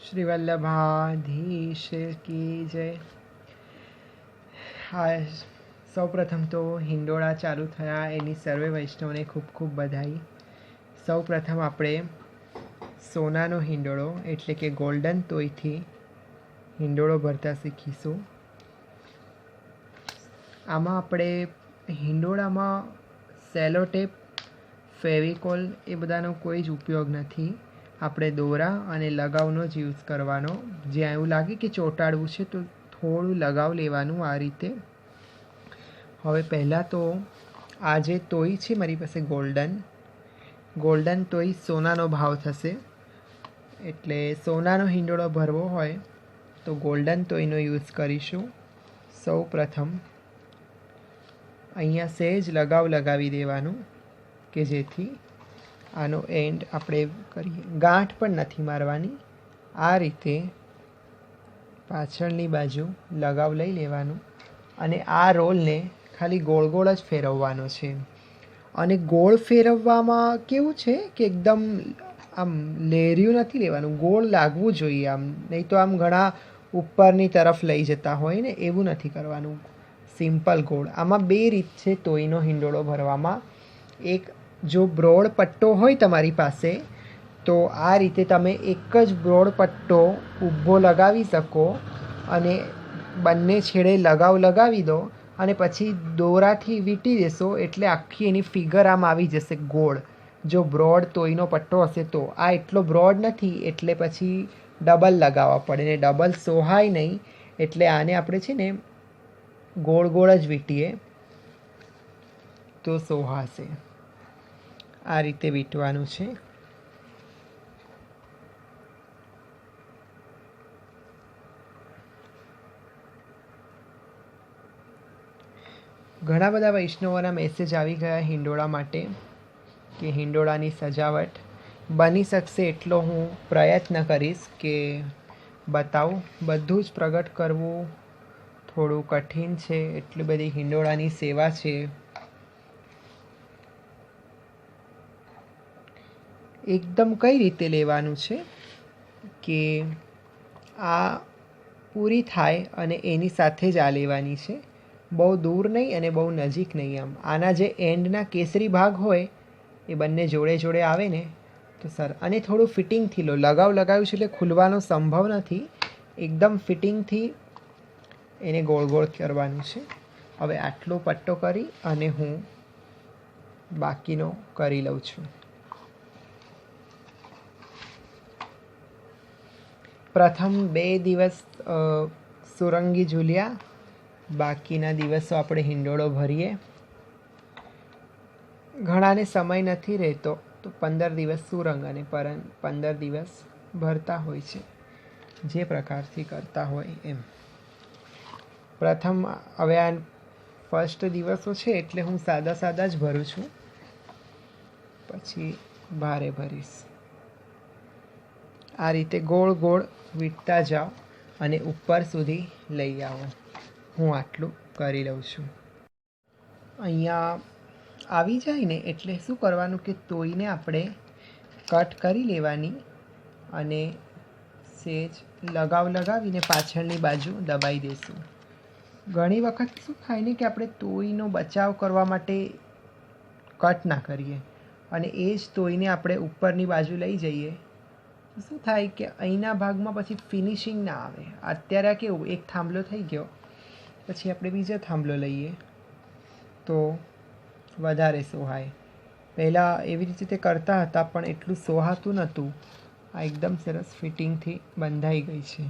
श्री वल्लभाधीश की जय। હા, સૌ પ્રથમ તો હિંડોળા ચાલુ થયા એની સર્વે વૈષ્ણવને ખૂબ ખૂબ બધાઈ। સૌ પ્રથમ આપણે સોનાનો હિંડોળો એટલે કે ગોલ્ડન તોયથી હિંડોળો ભરતા શીખીશું। આમાં આપણે હિંડોળામાં સેલોટેપ, ફેવિકોલ એ બધાનો કોઈ જ ઉપયોગ નથી। આપણે દોરા અને લગાવનો જ યુઝ કરવાનો। જ્યાં એવું લાગે કે ચોંટાડવું છે તો થોડું લગાવ લેવાનું આ રીતે। હવે પહેલાં તો આ જે તોય છે મારી પાસે ગોલ્ડન તોય સોનાનો ભાવ થશે, એટલે સોનાનો હિંડોળો ભરવો હોય તો ગોલ્ડન તોયનો યુઝ કરીશું। સૌ પ્રથમ અહીંયા સહેજ લગાવ લગાવી દેવાનું કે જેથી આનો એન્ડ આપણે કરીએ। ગાંઠ પણ નથી મારવાની, આ રીતે પાછળની બાજુ લગાવ લઈ લેવાનું અને આ રોલને ખાલી ગોળ ગોળ જ ફેરવવાનો છે। અને ગોળ ફેરવવામાં કેવું છે કે એકદમ આમ લેરિયું નથી લેવાનું, ગોળ લાગવું જોઈએ આમ, નહીં તો આમ ઘણા ઉપરની તરફ લઈ જતા હોય ને, એવું નથી કરવાનું, સિમ્પલ ગોળ। આમાં બે રીત છે તોયનો હિંડોળો ભરવામાં। એક, જો બ્રોડ પટ્ટો હોય તમારી પાસે તો આ રીતે તમે એક જ બ્રોડ પટ્ટો ઊભો લગાવી શકો અને બંને છેડે લગાવ લગાવી દો અને પછી દોરાથી વીંટી દેશો એટલે આખી એની ફિગર આમ આવી જશે ગોળ। જો બ્રોડ તોયનો પટ્ટો હશે તો આ એટલો બ્રોડ નથી એટલે પછી ડબલ લગાવવા પડે ને ડબલ સોહાય નહીં, એટલે આને આપણે છે ને ગોળ ગોળ જ વીંટીએ તો સોહાશે। આ રીતે વીંટવાનું છે। ઘણા બધા વૈષ્ણવોના મેસેજ આવી ગયા હિંડોળા માટે કે હિંડોળાની સજાવટ બની શકશે એટલો હું પ્રયત્ન કરીશ કે બતાવું। બધું જ પ્રગટ કરવું થોડું કઠિન છે, એટલી બધી હિંડોળાની સેવા છે। એકદમ કઈ રીતે લેવાનું છે કે આ પૂરી થાય અને એની સાથે જ આ લેવાની છે, બહુ દૂર નહીં અને બહુ નજીક નહીં। આમ આના જે એન્ડના કેસરી ભાગ હોય એ બંને જોડે જોડે આવે ને તો સર, અને થોડું ફિટિંગથી લો, લગાવ લગાવ્યું છે એટલે ખુલવાનો સંભવ નથી, એકદમ ફિટિંગથી એને ગોળ ગોળ કરવાનું છે। હવે આટલો પટ્ટો કરી અને હું બાકીનો કરી લઉં છું। પ્રથમ 2 દિવસ સુરંગી ઝૂલ્યા, બાકીના દિવસો આપણે હિંડોળો ભરીએ। ઘણાને સમય નથી રહેતો તો 15 દિવસ સુરંગ અને 15 દિવસ ભરતા હોય છે, જે પ્રકારથી કરતા હોય એમ। પ્રથમ હવે આ ફર્સ્ટ દિવસો છે એટલે હું સાદા સાદા જ ભરું છું, પછી ભારે ભરીશ। આ રીતે ગોળ ગોળ વીંટતા જાઓ અને ઉપર સુધી લઈ આવો। હું આટલું કરી લઉં છું। અહીંયા આવી જાય ને એટલે શું કરવાનું કે તોયને આપણે કટ કરી લેવાની અને સહેજ લગાવ લગાવીને પાછળની બાજુ દબાઈ દઈશું। ઘણી વખત શું થાય ને કે આપણે તોયનો બચાવ કરવા માટે કટ ના કરીએ અને એ જ તોયને આપણે ઉપરની બાજુ લઈ જઈએ તો શું થાય કે અહીંના ભાગમાં પછી ફિનિશિંગ ના આવે। અત્યારે આ કેવું, એક થાંભલો થઈ ગયો પછી આપણે બીજો થાંભલો લઈએ તો વધારે સોહાય। પહેલાં એવી રીતે કરતા હતા પણ એટલું સોહાતું નહોતું। આ એકદમ સરસ ફિટિંગથી બંધાઈ ગઈ છે।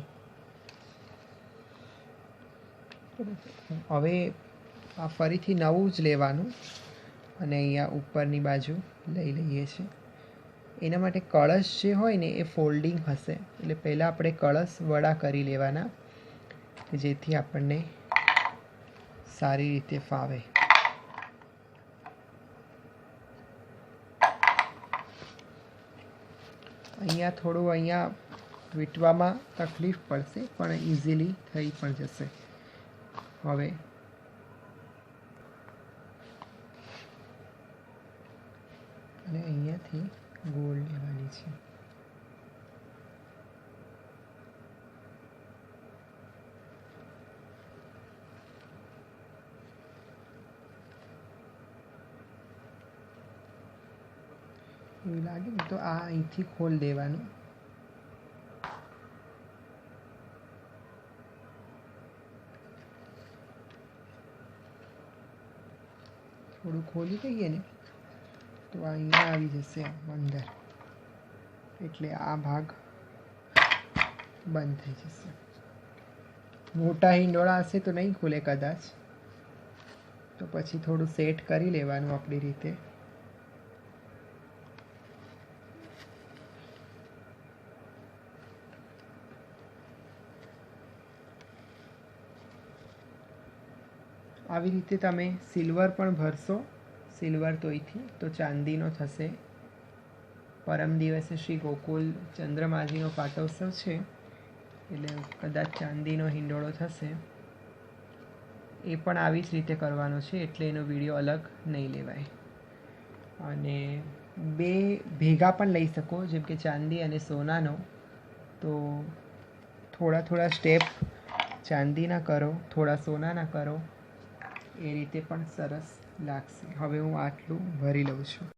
હવે આ ફરીથી નવું જ લેવાનું અને અહીંયા ઉપરની બાજુ લઈ લઈએ છીએ। એના માટે કળશ જે હોય ને એ ફોલ્ડિંગ હશે, એટલે પહેલાં આપણે કળશ વડા કરી લેવાના કે જેથી આપણને સારી રીતે ફાવે। અહીંયા થોડું વીંટવામાં તકલીફ પડશે પણ ઇઝીલી થઈ પણ જશે। હવે અને અહીંયાથી ગોળ લેવાની છે। એવું લાગે ને તો આ અહીંથી ખોલ દેવાનું. થોડું ખોલી દઈએ ને તો અહીંયા આવી જશે અંદર, એટલે આ ભાગ બંધ થઈ જશે. મોટા હિંડોળા હશે તો નહીં ખુલે કદાચ, તો પછી થોડું સેટ કરી લેવાનું આપણી રીતે. આવી રીતે તમે સિલ્વર પણ ભરશો, સિલ્વર તોયથી તો ચાંદીનો થશે. પરમ દિવસે શ્રી ગોકુલ ચંદ્રમાજીનો પાટોત્સવ છે એટલે કદાચ ચાંદીનો હિંડોળો થશે. એ પણ આવી જ રીતે કરવાનો છે એટલે એનો વિડીયો અલગ નહીં લેવાય. અને બે ભેગા પણ લઈ શકો, જેમ કે ચાંદી અને સોનાનો. તો થોડા થોડા સ્ટેપ ચાંદીના કરો, થોડા સોનાના કરો, એ રીતે પણ સરસ લાગશે. હવે હું આટલું ભરી લઉં છું.